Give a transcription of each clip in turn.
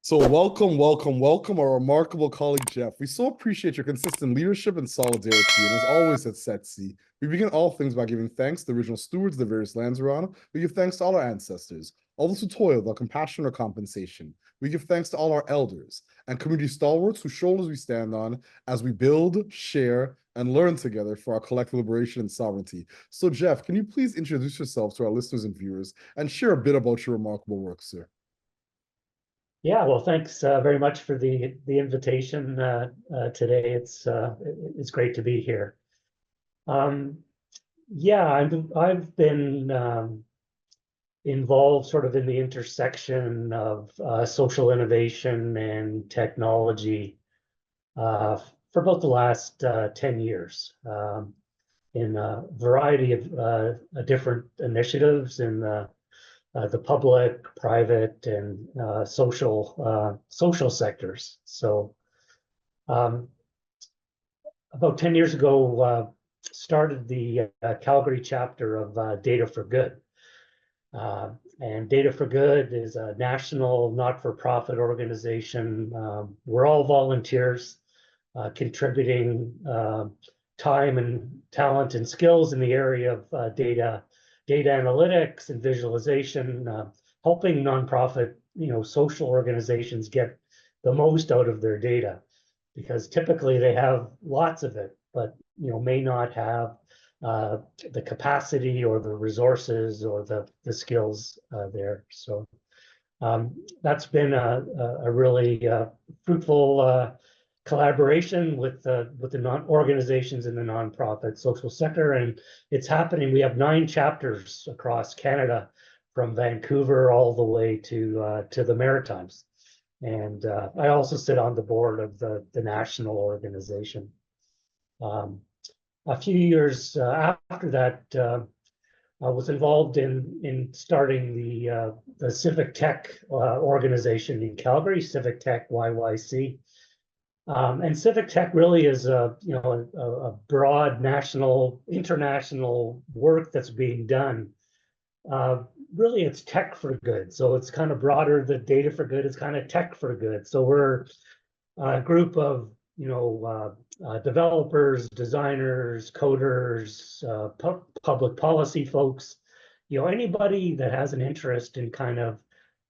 So welcome, our remarkable colleague Geoff. We so appreciate your consistent leadership and solidarity, and as always at Setsi, we begin all things by giving thanks to the original stewards of the various lands around. We give thanks to all our ancestors, all those who toiled without compassion or compensation. We give thanks to all our elders and community stalwarts whose shoulders we stand on as we build, share, and learn together for our collective liberation and sovereignty. So Geoff, can you please introduce yourself to our listeners and viewers and share a bit about your remarkable work, sir? Yeah, well, thanks very much for the invitation today. It's great to be here. Um, yeah, I've been involved sort of in the intersection of social innovation and technology for about the last 10 years in a variety of different initiatives in the public, private, and social sectors. So um, about 10 years ago, started the Calgary chapter of Data for Good. And Data for Good is a national not-for-profit organization. We're all volunteers contributing time and talent and skills in the area of data analytics and visualization, helping nonprofit, social organizations get the most out of their data, because typically they have lots of it, but may not have the capacity or the resources or the skills there. So that's been a really fruitful collaboration with the organizations in the nonprofit social sector, and it's happening. We have 9 chapters across Canada, from Vancouver all the way to the Maritimes, and I also sit on the board of the national organization. A few years after that, I was involved in starting the Civic Tech organization in Calgary, CivicTechYYC. And Civic Tech really is a broad national, international work that's being done. Really, it's tech for good. So it's kind of broader than data for good. It's kind of tech for good. So we're a group of developers, designers, coders, public policy folks. Anybody that has an interest in kind of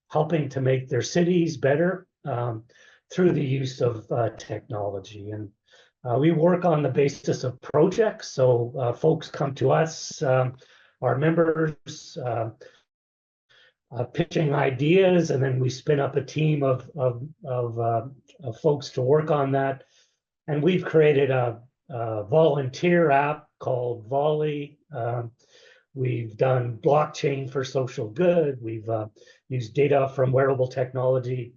helping to make their cities better. Through the use of technology. And we work on the basis of projects. So folks come to us, our members, pitching ideas, and then we spin up a team of folks to work on that. And we've created a volunteer app called Volley. We've done blockchain for social good. We've used data from wearable technology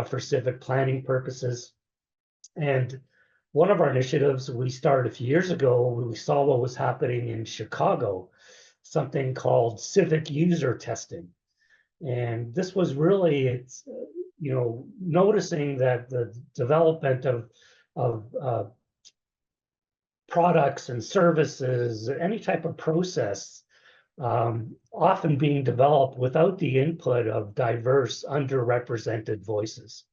for civic planning purposes. And one of our initiatives we started a few years ago, we saw what was happening in Chicago, something called civic user testing. And this was really, noticing that the development of products and services, any type of process, often being developed without the input of diverse, underrepresented voices.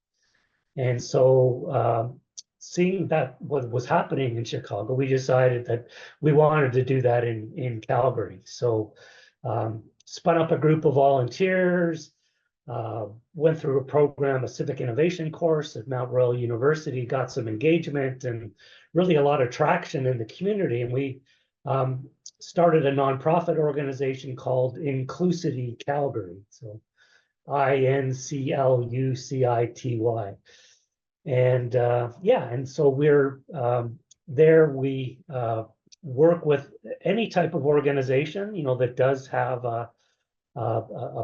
And so seeing that what was happening in Chicago, we decided that we wanted to do that in Calgary. So spun up a group of volunteers, went through a program, a civic innovation course at Mount Royal University, got some engagement and really a lot of traction in the community. And we started a nonprofit organization called City Calgary. So INCLUCITY. And and so we're there. We work with any type of organization, that does have a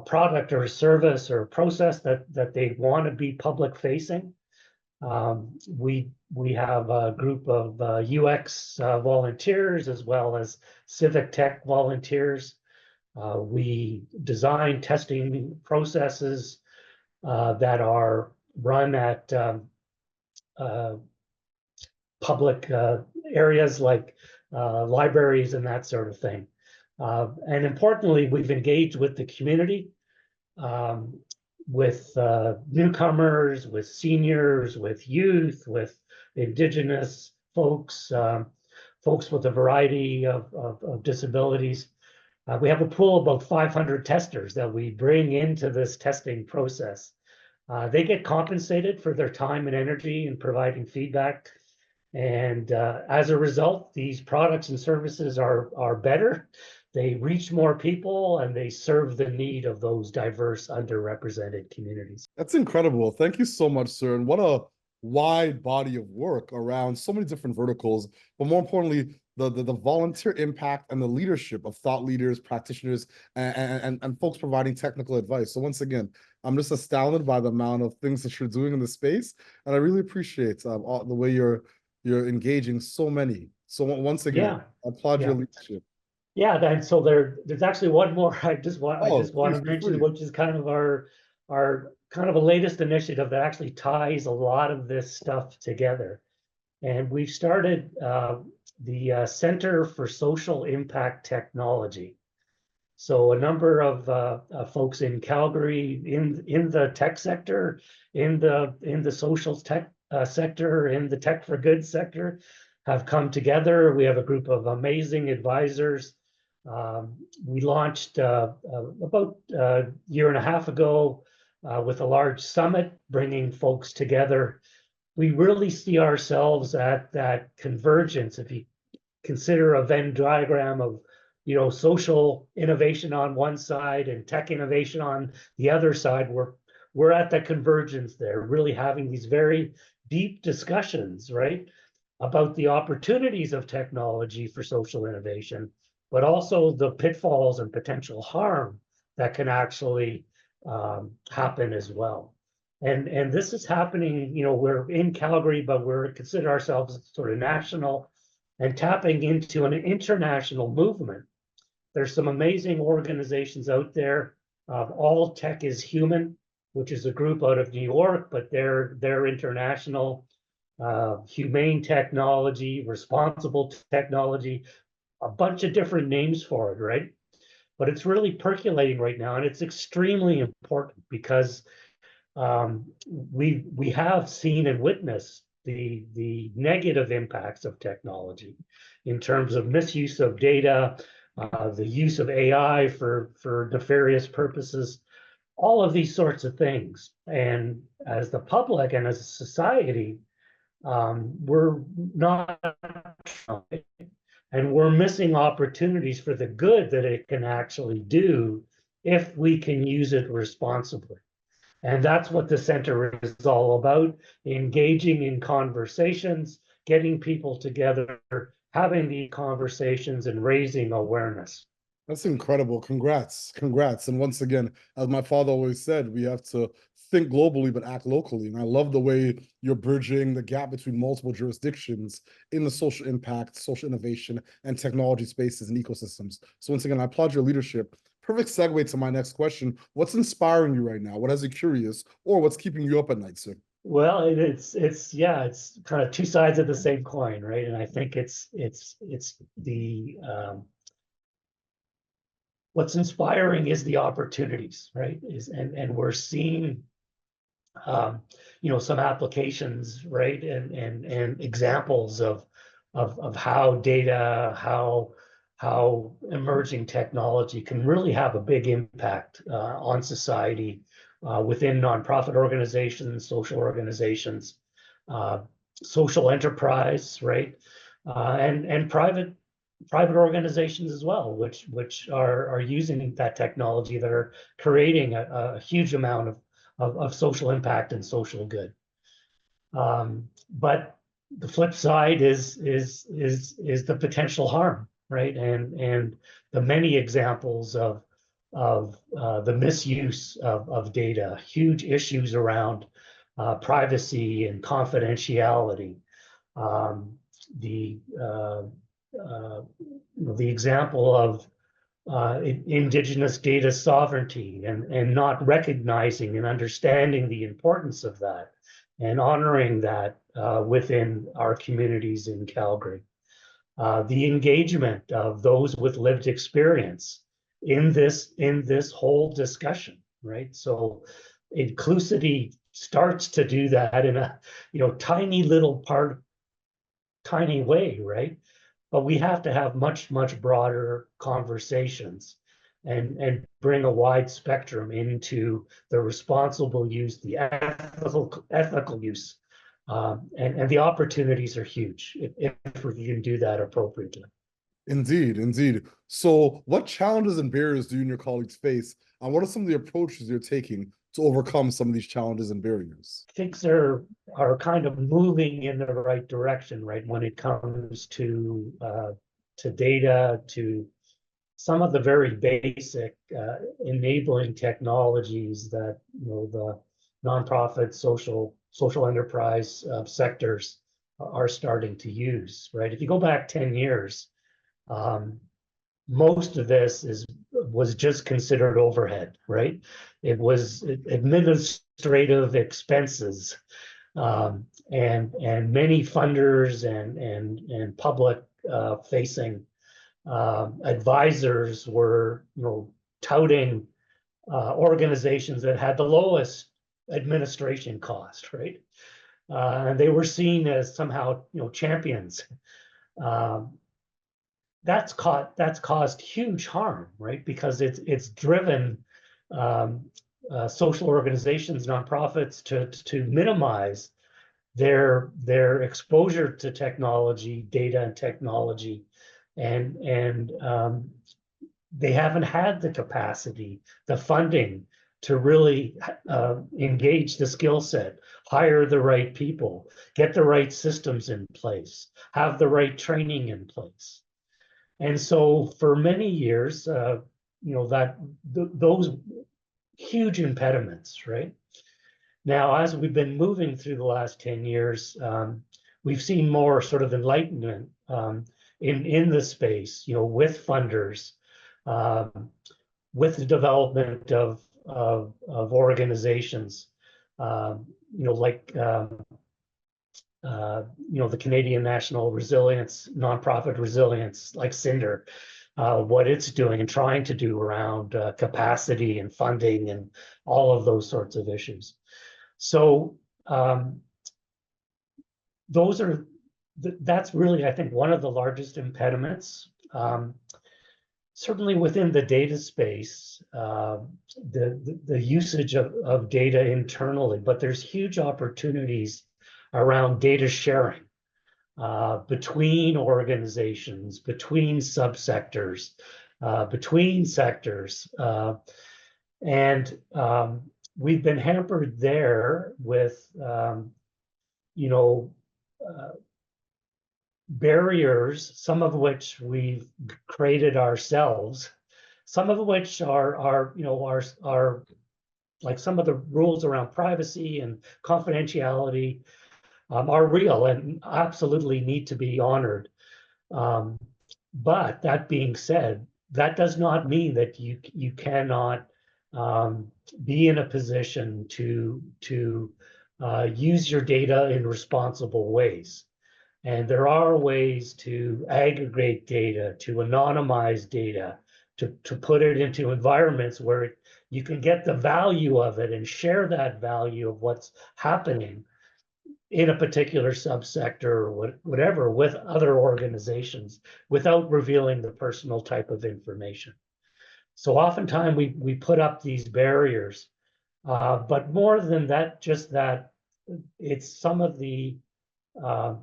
product or a service or a process that they want to be public facing. We have a group of UX volunteers as well as civic tech volunteers. We design testing processes that are run at public areas like libraries and that sort of thing. And importantly, we've engaged with the community. newcomers, with seniors, with youth, with Indigenous folks, folks with a variety of disabilities. We have a pool of about 500 testers that we bring into this testing process. They get compensated for their time and energy in providing feedback. And as a result, these products and services are better. They reach more people and they serve the need of those diverse, underrepresented communities. That's incredible. Thank you so much, sir. And what a wide body of work around so many different verticals, but more importantly, the volunteer impact and the leadership of thought leaders, practitioners, and folks providing technical advice. So once again, I'm just astounded by the amount of things that you're doing in the space, and I really appreciate the way you're engaging so many. So once again, I applaud your leadership. Yeah, and so there's actually one more I just want Please, to mention, please. which is kind of our kind of a latest initiative that actually ties a lot of this stuff together. And we've started the Center for Social Impact Technology. So a number of folks in Calgary, in the tech sector, in the social tech sector, in the tech for good sector, have come together. We have a group of amazing advisors. We launched about a year and a half ago with a large summit, bringing folks together. We really see ourselves at that convergence. If you consider a Venn diagram of social innovation on one side and tech innovation on the other side, we're at the convergence there, really having these very deep discussions, right, about the opportunities of technology for social innovation, but also the pitfalls and potential harm that can actually happen as well. And this is happening, we're in Calgary, but we're consider ourselves sort of national and tapping into an international movement. There's some amazing organizations out there. All Tech is Human, which is a group out of New York, but they're international. Humane technology, responsible technology, a bunch of different names for it, right? But it's really percolating right now, and it's extremely important because we have seen and witnessed the negative impacts of technology in terms of misuse of data, the use of AI for nefarious purposes, all of these sorts of things. And as the public and as a society, we're not, and we're missing opportunities for the good that it can actually do if we can use it responsibly. And that's what the center is all about, engaging in conversations, getting people together, having these conversations and raising awareness. That's incredible. Congrats. Congrats. And once again, as my father always said, we have to think globally but act locally. And I love the way you're bridging the gap between multiple jurisdictions in the social impact, social innovation, and technology spaces and ecosystems. So once again, I applaud your leadership. Perfect segue to my next question. What's inspiring you right now? What has you curious, or what's keeping you up at night, sir? Well, it's kind of two sides of the same coin, right? And I think it's the what's inspiring is the opportunities, right? And we're seeing some applications, right? And examples of how data, how emerging technology can really have a big impact on society within nonprofit organizations, social organizations, social enterprise, right? And private organizations as well, which are using that technology, that are creating a huge amount of social impact and social good. But the flip side is the potential harm, right? And the many examples of the misuse of data, huge issues around privacy and confidentiality. The example of indigenous data sovereignty and not recognizing and understanding the importance of that and honoring that within our communities in Calgary. The engagement of those with lived experience in this whole discussion, right? So inclusivity starts to do that in a tiny little tiny way, right? But we have to have much broader conversations and bring a wide spectrum into the responsible use, the ethical use, and the opportunities are huge if we can do that appropriately. Indeed, indeed. So, what challenges and barriers do you and your colleagues face, and what are some of the approaches you're taking to overcome some of these challenges and barriers? Things are kind of moving in the right direction, right? When it comes to data, to some of the very basic enabling technologies that the nonprofit social enterprise sectors are starting to use, right? If you go back 10 years, most of this was just considered overhead, right? It was administrative expenses, and many funders and public facing advisors were touting organizations that had the lowest administration cost, right? And they were seen as somehow champions. That's caused huge harm, right? Because it's driven social organizations, nonprofits to minimize their exposure to technology, data and technology, and they haven't had the capacity, the funding to really engage the skill set, hire the right people, get the right systems in place, have the right training in place. And so for many years, those huge impediments, right? Now, as we've been moving through the last 10 years, we've seen more sort of enlightenment in the space, with funders, with the development of organizations, like the Canadian National Resilience, Nonprofit Resilience, like Cinder, what it's doing and trying to do around capacity and funding and all of those sorts of issues. So that's really, I think, one of the largest impediments. Certainly within the data space, the usage of data internally, but there's huge opportunities around data sharing between organizations, between subsectors, between sectors. And we've been hampered there with, barriers, some of which we've created ourselves, some of which are like some of the rules around privacy and confidentiality are real and absolutely need to be honored. But that being said, that does not mean that you cannot be in a position to use your data in responsible ways. And there are ways to aggregate data, to anonymize data, to put it into environments where you can get the value of it and share that value of what's happening in a particular subsector or whatever with other organizations without revealing the personal type of information. So oftentimes we put up these barriers, but more than that, just that, it's some of the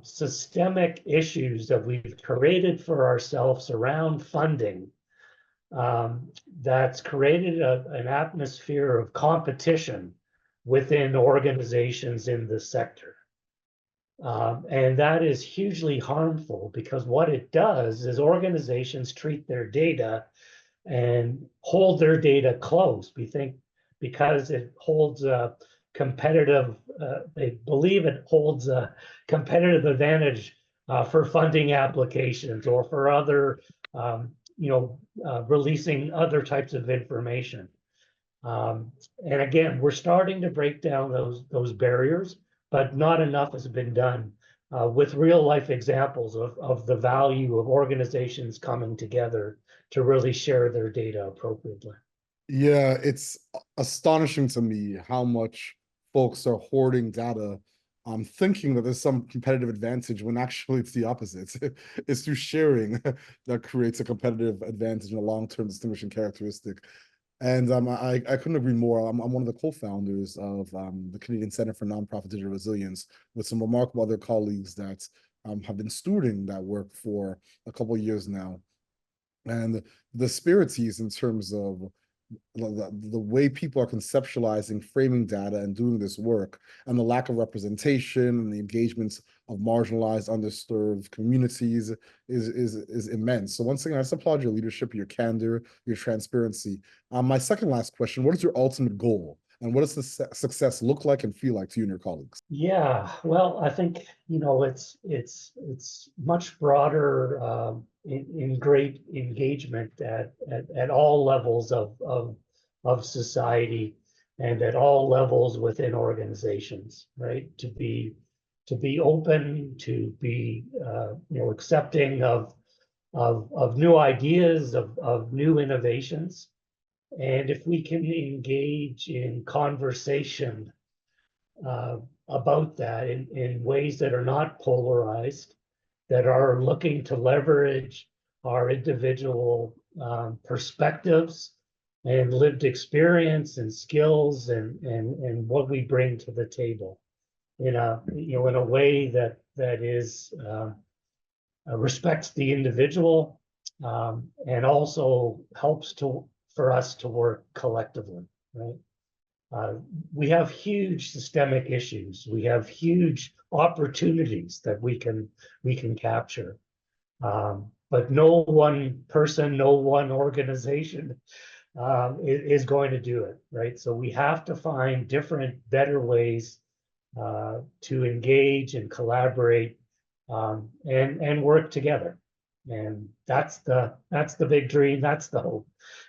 systemic issues that we've created for ourselves around funding that's created an atmosphere of competition within organizations in the sector. And that is hugely harmful because what it does is organizations treat their data and hold their data close. We think because it holds a competitive, they believe it holds a competitive advantage for funding applications or for other, releasing other types of information. And again, we're starting to break down those barriers, but not enough has been done with real life examples of the value of organizations coming together to really share their data appropriately. Yeah, it's astonishing to me how much folks are hoarding data, thinking that there's some competitive advantage when actually it's the opposite. It's through sharing that creates a competitive advantage and a long-term distinguishing characteristic. And I couldn't agree more. I'm one of the co-founders of the Canadian Center for Nonprofit Digital Resilience with some remarkable other colleagues that have been stewarding that work for a couple of years now. And the disparities in terms of the way people are conceptualizing, framing data, and doing this work, and the lack of representation and the engagements of marginalized, underserved communities is immense. So once again, I just applaud your leadership, your candor, your transparency. My second last question: what is your ultimate goal, and what does the success look like and feel like to you and your colleagues? Yeah, well, I think, it's much broader, in great engagement at all levels of society and at all levels within organizations, right? To be open, to be accepting of new ideas, of new innovations. And if we can engage in conversation about that in ways that are not polarized, that are looking to leverage our individual perspectives and lived experience and skills and what we bring to the table in a way that is respects the individual, and also helps for us to work collectively, right? We have huge systemic issues. We have huge opportunities that we can capture. But no one person, no one organization is going to do it, right? So we have to find different, better ways to engage and collaborate, and work together. And that's the big dream. That's the hope.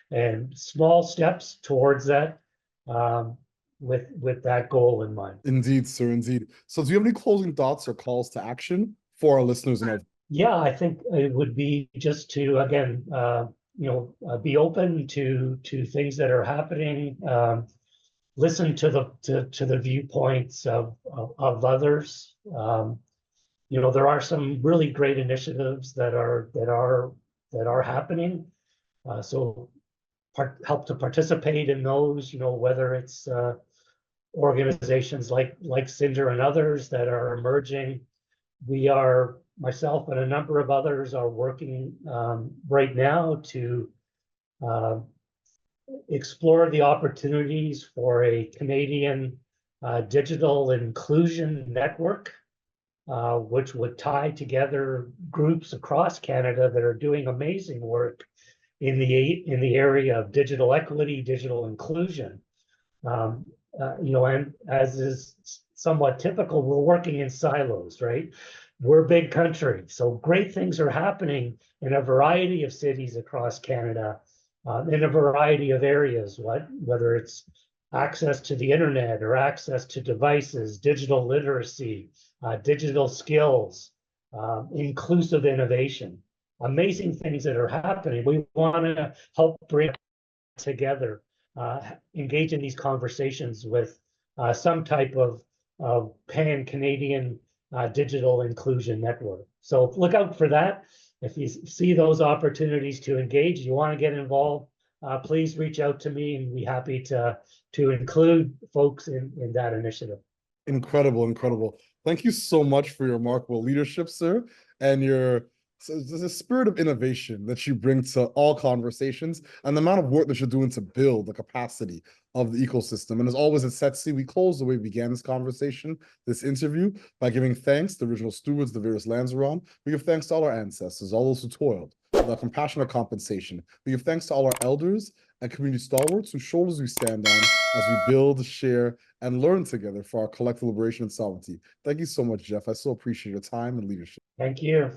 And small steps towards that, with that goal in mind. Indeed, sir, indeed. So do you have any closing thoughts or calls to action for our listeners and our Yeah, I think it would be just to, again, be open to things that are happening, listen to the viewpoints of others. There are some really great initiatives that are happening. So help to participate in those, whether it's organizations like Cinder and others that are emerging. Myself and a number of others are working right now to explore the opportunities for a Canadian digital inclusion network, which would tie together groups across Canada that are doing amazing work in the area of digital equity, digital inclusion. And as is somewhat typical, we're working in silos, right? We're a big country, so great things are happening in a variety of cities across Canada, in a variety of areas, whether it's access to the internet or access to devices, digital literacy, digital skills, inclusive innovation. Amazing things that are happening. We want to help bring together, engage in these conversations with some type of pan-Canadian digital inclusion network. So look out for that. If you see those opportunities to engage, you want to get involved, please reach out to me and be happy to include folks in that initiative. Incredible, incredible. Thank you so much for your remarkable leadership, sir, and the spirit of innovation that you bring to all conversations and the amount of work that you're doing to build the capacity of the ecosystem. And as always at Setsi, we close the way we began this conversation, this interview, by giving thanks to the original stewards, the various lands we're on. We give thanks to all our ancestors, all those who toiled, without compassion or compensation. We give thanks to all our elders and community stalwarts whose shoulders we stand on as we build, share, and learn together for our collective liberation and sovereignty. Thank you so much, Geoff. I so appreciate your time and leadership. Thank you.